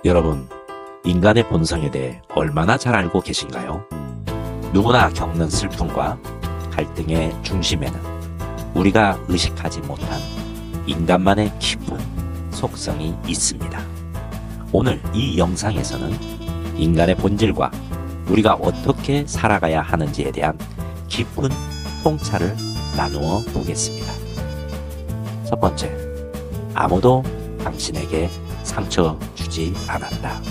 여러분, 인간의 본성에 대해 얼마나 잘 알고 계신가요? 누구나 겪는 슬픔과 갈등의 중심에는 우리가 의식하지 못한 인간만의 깊은 속성이 있습니다. 오늘 이 영상에서는 인간의 본질과 우리가 어떻게 살아가야 하는지에 대한 깊은 통찰을 나누어 보겠습니다. 첫 번째, 아무도 당신에게 상처 주지 않았다.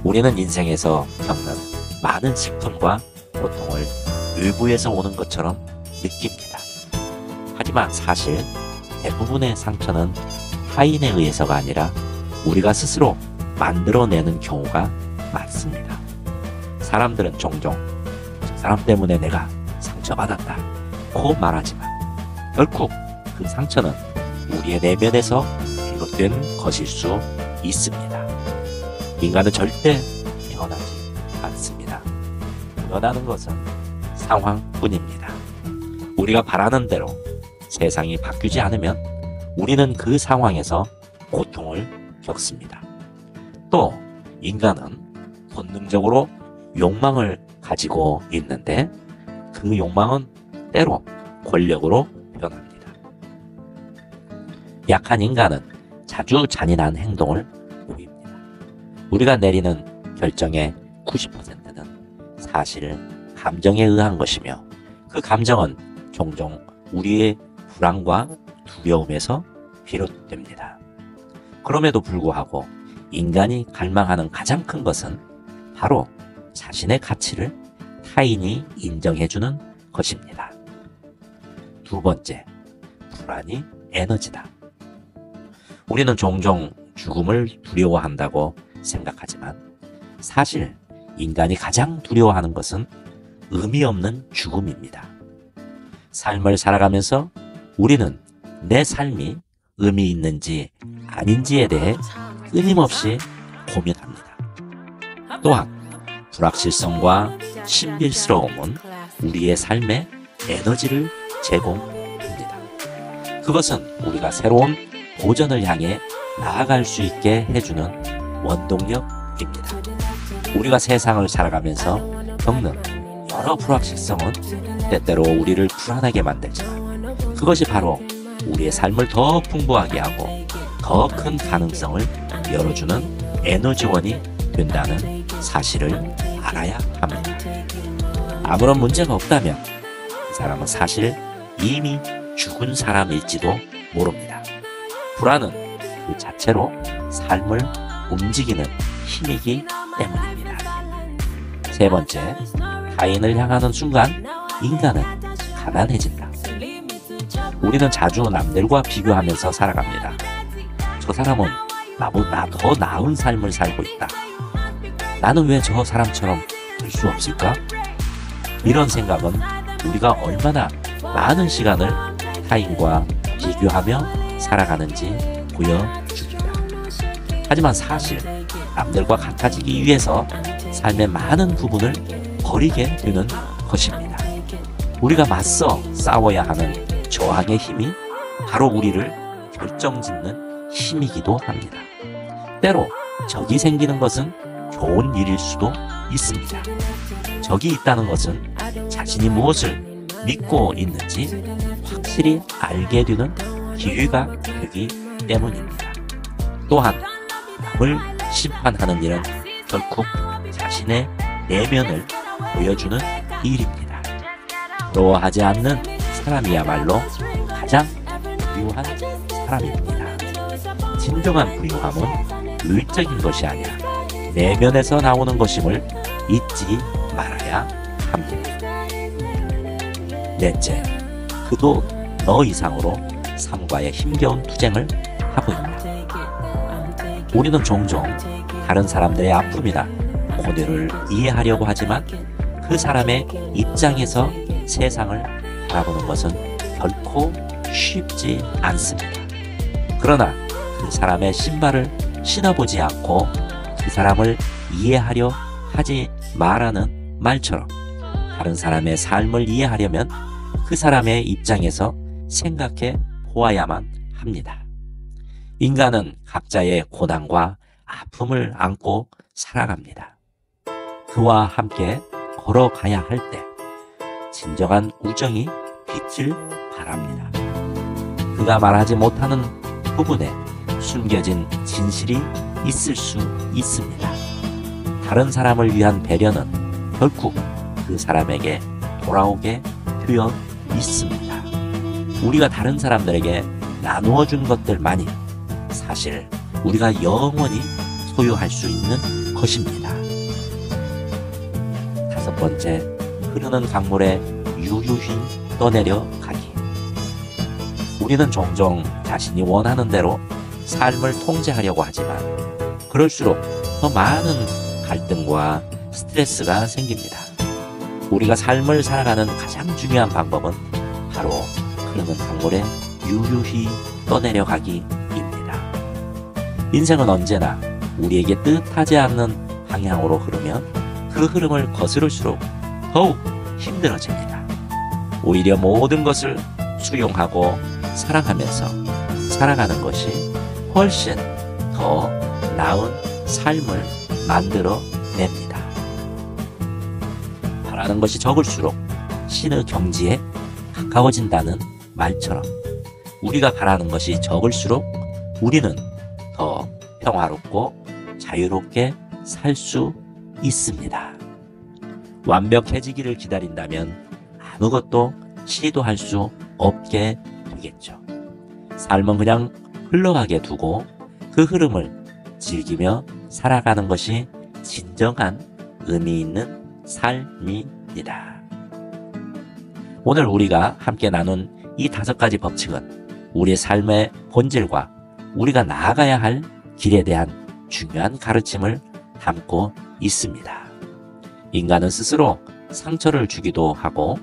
우리는 인생에서 겪는 많은 슬픔과 고통을 외부에서 오는 것처럼 느낍니다. 하지만 사실 대부분의 상처는 타인에 의해서가 아니라 우리가 스스로 만들어내는 경우가 많습니다. 사람들은 종종 저 사람 때문에 내가 상처받았다 고 말하지만 결국 그 상처는 우리의 내면에서 비롯된 것일 수 있습니다. 인간은 절대 변하지 않습니다. 변하는 것은 상황뿐입니다. 우리가 바라는 대로 세상이 바뀌지 않으면 우리는 그 상황에서 고통을 겪습니다. 또 인간은 본능적으로 욕망을 가지고 있는데 그 욕망은 때로 권력으로 변합니다. 약한 인간은 자주 잔인한 행동을 보입니다. 우리가 내리는 결정의 90%는 사실 감정에 의한 것이며 그 감정은 종종 우리의 불안과 두려움에서 비롯됩니다. 그럼에도 불구하고 인간이 갈망하는 가장 큰 것은 바로 자신의 가치를 타인이 인정해주는 것입니다. 두 번째, 불안이 에너지다. 우리는 종종 죽음을 두려워한다고 생각하지만 사실 인간이 가장 두려워하는 것은 의미 없는 죽음입니다. 삶을 살아가면서 우리는 내 삶이 의미 있는지 아닌지에 대해 끊임없이 고민합니다. 또한 불확실성과 신비스러움은 우리의 삶에 에너지를 제공합니다. 그것은 우리가 새로운 도전을 향해 나아갈 수 있게 해주는 원동력입니다. 우리가 세상을 살아가면서 겪는 여러 불확실성은 때때로 우리를 불안하게 만들지만 그것이 바로 우리의 삶을 더 풍부하게 하고 더 큰 가능성을 열어주는 에너지원이 된다는 사실을 알아야 합니다. 아무런 문제가 없다면 그 사람은 사실 이미 죽은 사람일지도 모릅니다. 불안은 그 자체로 삶을 움직이는 힘이기 때문입니다. 세 번째, 타인을 향하는 순간 인간은 가난해진다. 우리는 자주 남들과 비교하면서 살아갑니다. 저 사람은 나보다 더 나은 삶을 살고 있다. 나는 왜 저 사람처럼 될 수 없을까? 이런 생각은 우리가 얼마나 많은 시간을 타인과 비교하며 살아가는지 보여줍니다. 하지만 사실 남들과 같아지기 위해서 삶의 많은 부분을 버리게 되는 것입니다. 우리가 맞서 싸워야 하는 저항의 힘이 바로 우리를 결정짓는 힘이기도 합니다. 때로 적이 생기는 것은 좋은 일일 수도 있습니다. 적이 있다는 것은 자신이 무엇을 믿고 있는지 확실히 알게 되는 기회가 되기 때문입니다. 또한 남을 심판하는 일은 결국 자신의 내면을 보여주는 일입니다. 부러워하지 않는 사람이야말로 가장 부유한 사람입니다. 진정한 부유함은 외적인 것이 아니라 내면에서 나오는 것임을 잊지 말아야 합니다. 넷째, 그도 너 이상으로 삶과의 힘겨운 투쟁을 하고 있다. 우리는 종종 다른 사람들의 아픔이나 고뇌를 이해하려고 하지만 그 사람의 입장에서 세상을 바라보는 것은 결코 쉽지 않습니다. 그러나 그 사람의 신발을 신어보지 않고 그 사람을 이해하려 하지 말라는 말처럼 다른 사람의 삶을 이해하려면 그 사람의 입장에서 생각해 보아야만 합니다. 인간은 각자의 고난과 아픔을 안고 살아갑니다. 그와 함께 걸어가야 할 때 진정한 우정이 빛을 발합니다. 그가 말하지 못하는 부분에 숨겨진 진실이 있을 수 있습니다. 다른 사람을 위한 배려는 결국 그 사람에게 돌아오게 되어 있습니다. 우리가 다른 사람들에게 나누어 준 것들만이 사실 우리가 영원히 소유할 수 있는 것입니다. 다섯 번째, 흐르는 강물에 유유히 떠내려 가기. 우리는 종종 자신이 원하는 대로 삶을 통제하려고 하지만 그럴수록 더 많은 갈등과 스트레스가 생깁니다. 우리가 삶을 살아가는 가장 중요한 방법은 바로 흐르는 강물에 유유히 떠내려가기입니다. 인생은 언제나 우리에게 뜻하지 않는 방향으로 흐르면 그 흐름을 거스를수록 더욱 힘들어집니다. 오히려 모든 것을 수용하고 사랑하면서 살아가는 것이 훨씬 더 나은 삶을 만들어냅니다. 바라는 것이 적을수록 신의 경지에 가까워진다는 말처럼 우리가 바라는 것이 적을수록 우리는 더 평화롭고 자유롭게 살 수 있습니다. 완벽해지기를 기다린다면 아무것도 시도할 수 없게 되겠죠. 삶은 그냥 흘러가게 두고 그 흐름을 즐기며 살아가는 것이 진정한 의미 있는 삶입니다. 오늘 우리가 함께 나눈 이 5가지 법칙은 우리의 삶의 본질과 우리가 나아가야 할 길에 대한 중요한 가르침을 담고 있습니다. 인간은 스스로 상처를 주기도 하고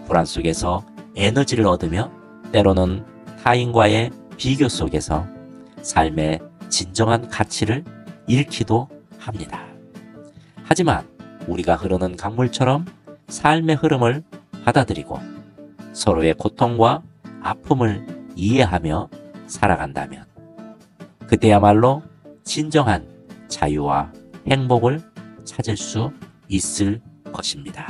불안 속에서 에너지를 얻으며 때로는 타인과의 비교 속에서 삶의 진정한 가치를 잃기도 합니다. 하지만 우리가 흐르는 강물처럼 삶의 흐름을 받아들이고 서로의 고통과 아픔을 이해하며 살아간다면 그때야말로 진정한 자유와 행복을 찾을 수 있을 것입니다.